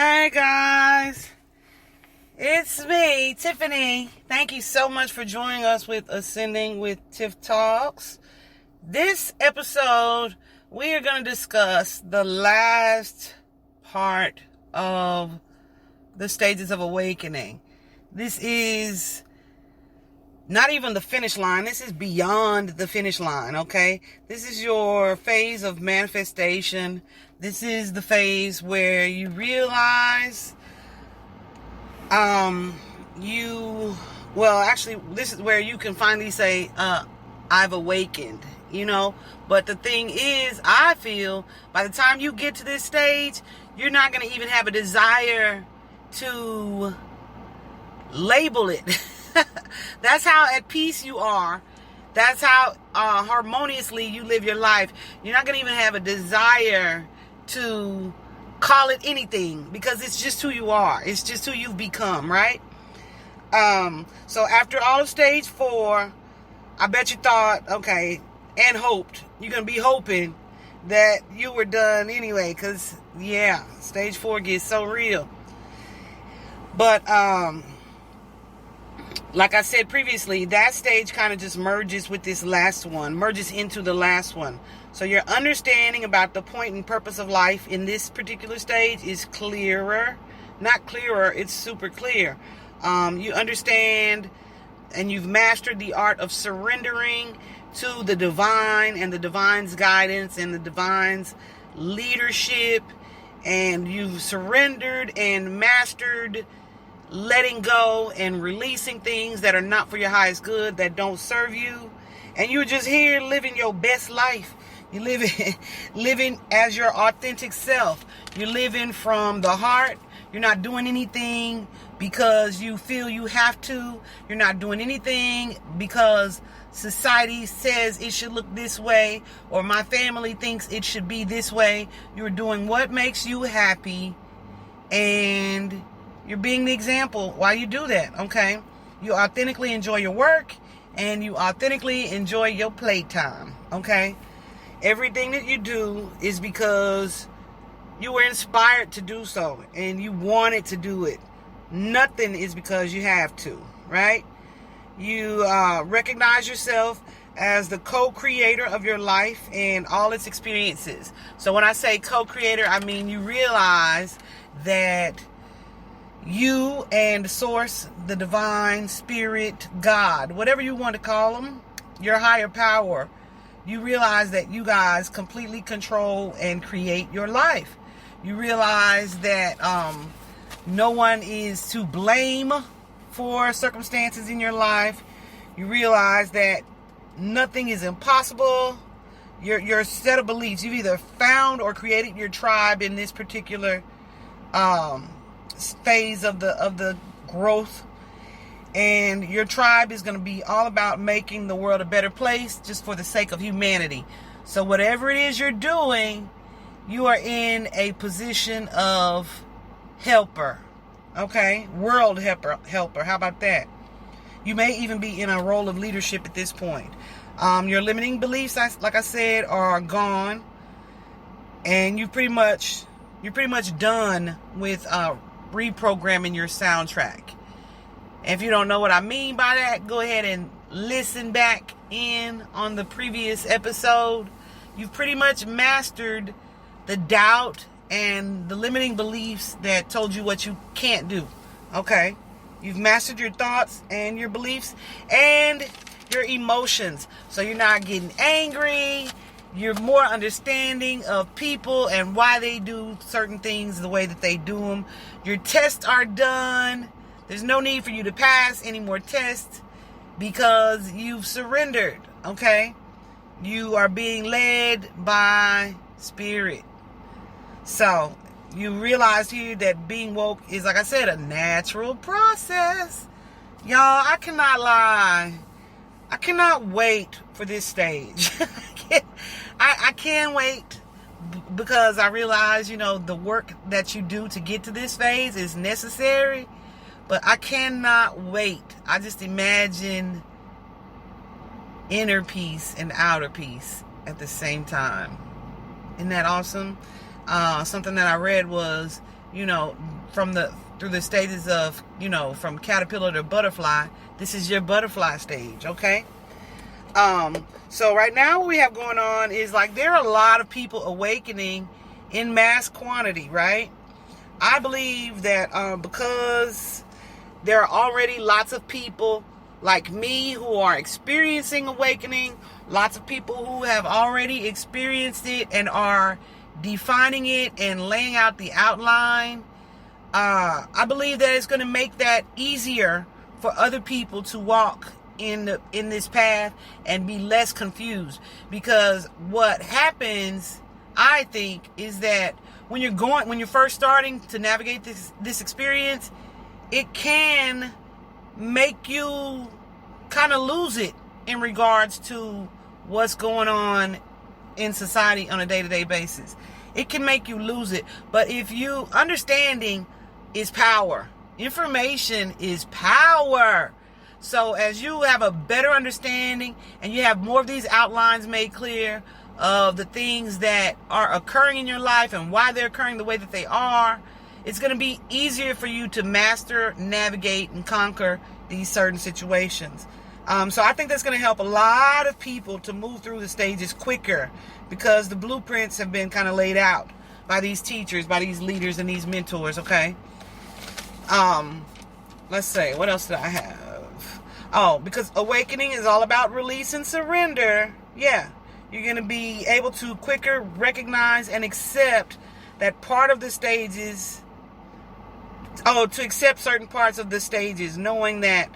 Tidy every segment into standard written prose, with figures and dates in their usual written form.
Hey guys, it's me, Tiffany. Thank you so much for joining us with Ascending with Tiff Talks. This episode, we are going to discuss the last part of the stages of awakening. This is not even the finish line. This is beyond the finish line, okay? This is your phase of manifestation. This is the phase where you realize this is where you can finally say, I've awakened, But the thing is, I feel by the time you get to this stage, you're not going to even have a desire to label it. That's how at peace you are. That's how harmoniously you live your life. You're not going to even have a desire to call it anything because it's just who you are. It's just who you've become, right? So after all of stage 4, I bet you thought, okay, and hoped. You're going to be hoping that you were done anyway because, yeah, stage 4 gets so real. But, like I said previously, that stage kind of just merges with this last one, merges into the last one. So your understanding about the point and purpose of life in this particular stage is clearer. Not clearer, it's super clear. You understand and you've mastered the art of surrendering to the divine and the divine's guidance and the divine's leadership. And you've surrendered and mastered letting go and releasing things that are not for your highest good, that don't serve you. And you're just here living your best life. You're living as your authentic self. You're living from the heart. You're not doing anything because you feel you have to. You're not doing anything because society says it should look this way or my family thinks it should be this way. You're doing what makes you happy, and you're being the example while you do that, okay? You authentically enjoy your work, and you authentically enjoy your playtime, okay? Everything that you do is because you were inspired to do so, and you wanted to do it. Nothing is because you have to, right? You recognize yourself as the co-creator of your life and all its experiences. So when I say co-creator, I mean you realize that you and Source, the divine, spirit, God, whatever you want to call them, your higher power, you realize that you guys completely control and create your life. You realize that no one is to blame for circumstances in your life. You realize that nothing is impossible. Your set of beliefs, you've either found or created your tribe in this particular phase of the growth, and your tribe is going to be all about making the world a better place just for the sake of humanity. So whatever it is you're doing, you are in a position of helper, okay? World helper. How about that? You may even be in a role of leadership at this point. Your limiting beliefs, like I said, are gone, and you're pretty much done with reprogramming your soundtrack. If you don't know what I mean by that, go ahead and listen back in on the previous episode. You've pretty much mastered the doubt and the limiting beliefs that told you what you can't do. Okay? You've mastered your thoughts and your beliefs and your emotions. So you're not getting angry. You're more understanding of people and why they do certain things the way that they do them. Your tests are done. There's no need for you to pass any more tests because you've surrendered, okay? You are being led by spirit. So you realize here that being woke is, like I said, a natural process. Y'all, I cannot lie. I cannot wait for this stage. I can't wait because I realize, the work that you do to get to this phase is necessary. But I cannot wait. I just imagine inner peace and outer peace at the same time. Isn't that awesome? Something that I read was through the stages of, from caterpillar to butterfly. This is your butterfly stage, okay? So right now what we have going on is like there are a lot of people awakening in mass quantity, right? I believe that because there are already lots of people like me who are experiencing awakening, lots of people who have already experienced it and are defining it and laying out the outline. I believe that it's going to make that easier for other people to walk in this path and be less confused. Because what happens, I think, is that when you're first starting to navigate this experience, it can make you kind of lose it in regards to what's going on in society on a day-to-day basis. It can make you lose it. But if you understanding is power. Information is power. So as you have a better understanding and you have more of these outlines made clear of the things that are occurring in your life and why they're occurring the way that they are, it's going to be easier for you to master, navigate, and conquer these certain situations. So I think that's going to help a lot of people to move through the stages quicker because the blueprints have been kind of laid out by these teachers, by these leaders, and these mentors, okay? Let's see, what else did I have? Oh, because awakening is all about release and surrender. Yeah, you're going to be able to quicker recognize and accept that part of the stages, to accept certain parts of the stages, knowing that,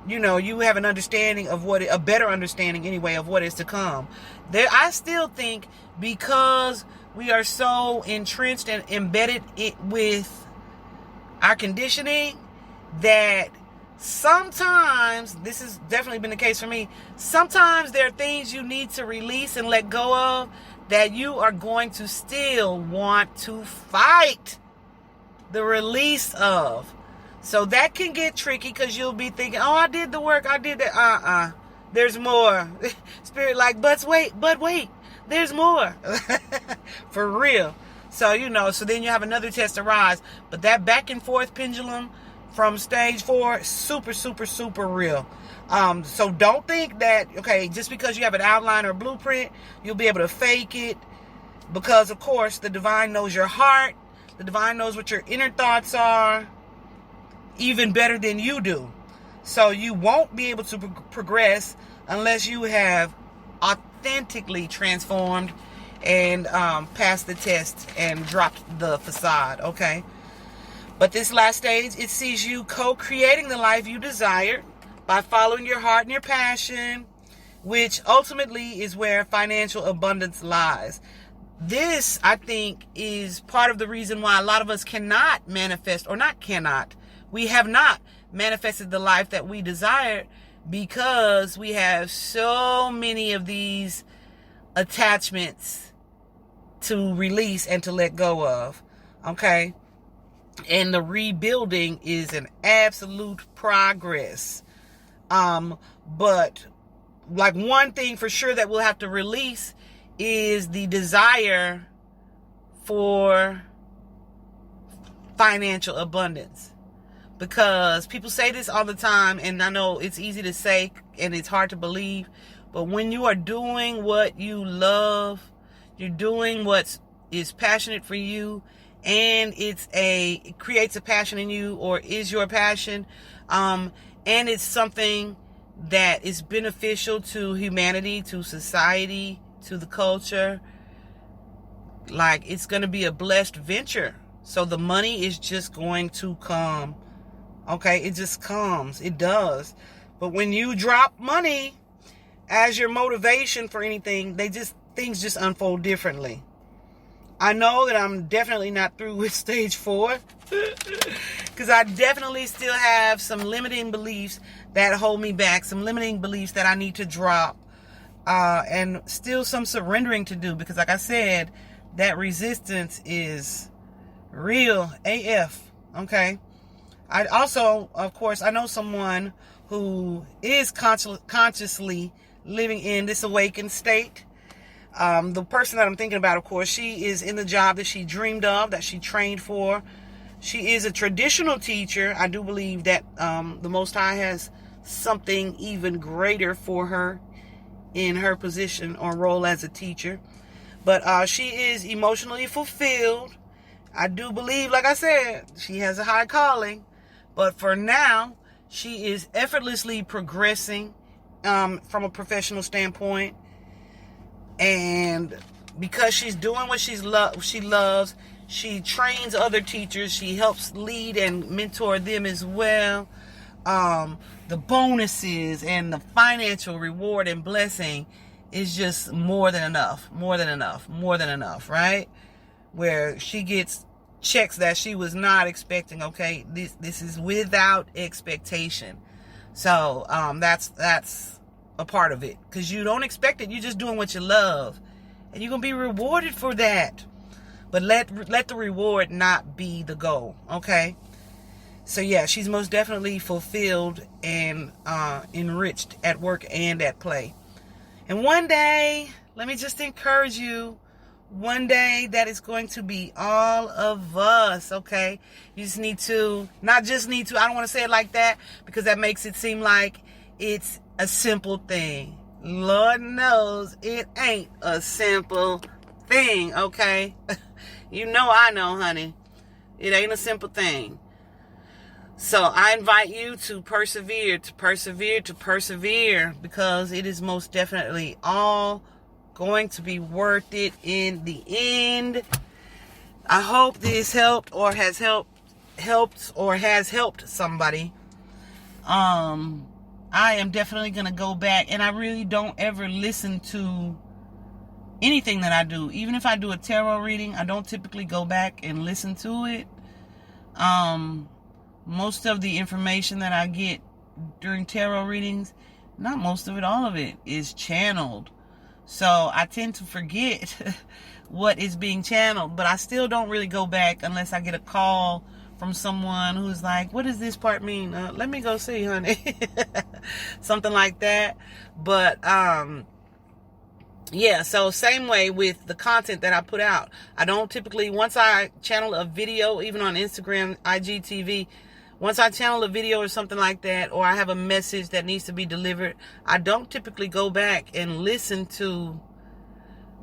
you have an understanding of a better understanding anyway of what is to come. I still think because we are so entrenched and embedded with our conditioning that sometimes, this has definitely been the case for me, sometimes there are things you need to release and let go of that you are going to still want to fight the release of. So that can get tricky because you'll be thinking, oh, I did the work, I did that. There's more. Spirit like, but wait, there's more. For real. So, so then you have another test arise. But that back and forth pendulum from stage 4, super, super, super real. So don't think that, okay, just because you have an outline or a blueprint, you'll be able to fake it. Because, of course, the divine knows your heart. The divine knows what your inner thoughts are even better than you do. So you won't be able to progress unless you have authentically transformed and passed the test and dropped the facade, okay? But this last stage, it sees you co-creating the life you desire by following your heart and your passion, which ultimately is where financial abundance lies. This, I think, is part of the reason why a lot of us cannot manifest, or not cannot, we have not manifested the life that we desire because we have so many of these attachments to release and to let go of, okay? And the rebuilding is an absolute progress. But like one thing for sure that we'll have to release is the desire for financial abundance. Because people say this all the time, and I know it's easy to say and it's hard to believe, but when you are doing what you love, you're doing what is passionate for you, and it creates a passion in you, or is your passion, and it's something that is beneficial to humanity, to society, to the culture, like it's going to be a blessed venture. So the money is just going to come. Okay, it just comes. It does. But when you drop money as your motivation for anything, things just unfold differently. I know that I'm definitely not through with stage 4 because I definitely still have some limiting beliefs that hold me back, some limiting beliefs that I need to drop, and still some surrendering to do because, like I said, that resistance is real AF. Okay. I also, of course, I know someone who is consciously living in this awakened state. The person that I'm thinking about, of course, she is in the job that she dreamed of, that she trained for. She is a traditional teacher. I do believe that the Most High has something even greater for her in her position or role as a teacher. But she is emotionally fulfilled. I do believe, like I said, she has a high calling. But for now, she is effortlessly progressing from a professional standpoint. And because she's doing what she loves, she trains other teachers. She helps lead and mentor them as well. The bonuses and the financial reward and blessing is just more than enough, right? Where she gets checks that she was not expecting. Okay, this is without expectation. So that's a part of it, because you don't expect it. You're just doing what you love, and you're gonna be rewarded for that. But let the reward not be the goal. Okay. So yeah, she's most definitely fulfilled and enriched at work and at play. And one day, let me just encourage you, one day that is going to be all of us, okay? You just need to, I don't want to say it like that, because that makes it seem like it's a simple thing. Lord knows it ain't a simple thing, okay? You know I know, honey. It ain't a simple thing. So I invite you to persevere, because it is most definitely all going to be worth it in the end. I hope this helped or has helped somebody. I am definitely going to go back, and I really don't ever listen to anything that I do. Even if I do a tarot reading, I don't typically go back and listen to it. Most of the information that I get during tarot readings, not most of it, all of it, is channeled. So I tend to forget what is being channeled, but I still don't really go back unless I get a call from someone who's like, what does this part mean? Let me go see, honey. Something like that. But, yeah, so same way with the content that I put out. I don't typically, once I channel a video, even on Instagram, IGTV, once I channel a video or something like that, or I have a message that needs to be delivered, I don't typically go back and listen to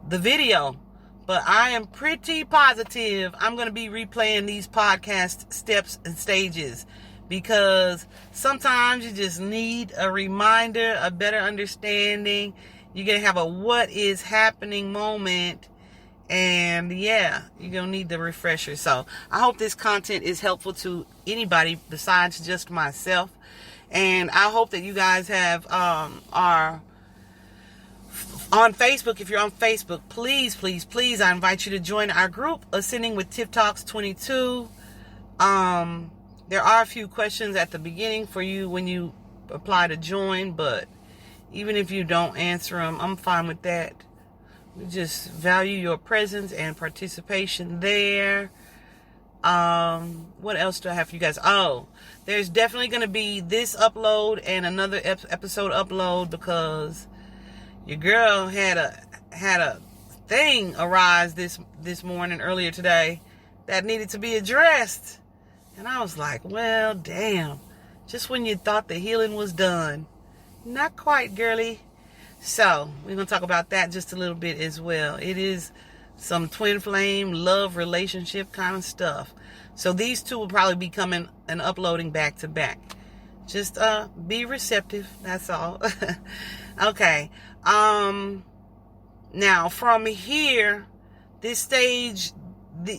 the video. But I am pretty positive I'm going to be replaying these podcast steps and stages, because sometimes you just need a reminder, a better understanding. You're going to have a what is happening moment. And yeah, you're going to need the refresher. So I hope this content is helpful to anybody besides just myself. And I hope that you guys have are on Facebook. If you're on Facebook, please, I invite you to join our group, Ascending with Tiff Talks 22. There are a few questions at the beginning for you when you apply to join, but even if you don't answer them, I'm fine with that. We just value your presence and participation there. What else do I have for you guys? Oh, there's definitely going to be this upload and another episode upload, because your girl had a thing arise this morning, earlier today, that needed to be addressed. And I was like, well, damn. Just when you thought the healing was done. Not quite, girly. So, we're going to talk about that just a little bit as well. It is some twin flame, love, relationship kind of stuff. So, these two will probably be coming and uploading back to back. Just be receptive. That's all. Okay. Now, from here, this stage,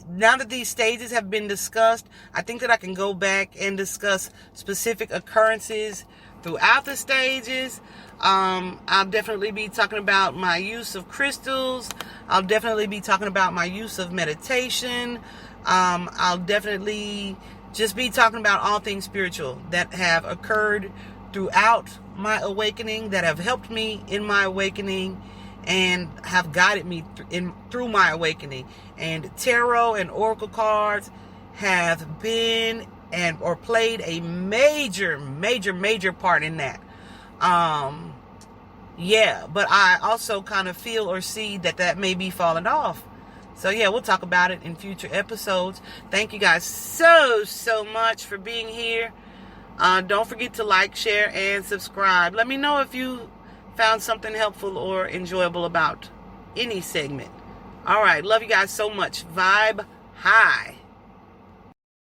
now that these stages have been discussed, I think that I can go back and discuss specific occurrences throughout the stages. I'll definitely be talking about my use of crystals. I'll definitely be talking about my use of meditation. I'll definitely just be talking about all things spiritual that have occurred throughout my awakening, that have helped me in my awakening and have guided me through my awakening. And tarot and oracle cards have been or played a major part in that. Yeah, but I also kind of feel or see that may be falling off. So yeah, we'll talk about it in future episodes. Thank you guys so much for being here. Don't forget to like, share, and subscribe. Let me know if you found something helpful or enjoyable about any segment. All right, love you guys so much. Vibe high.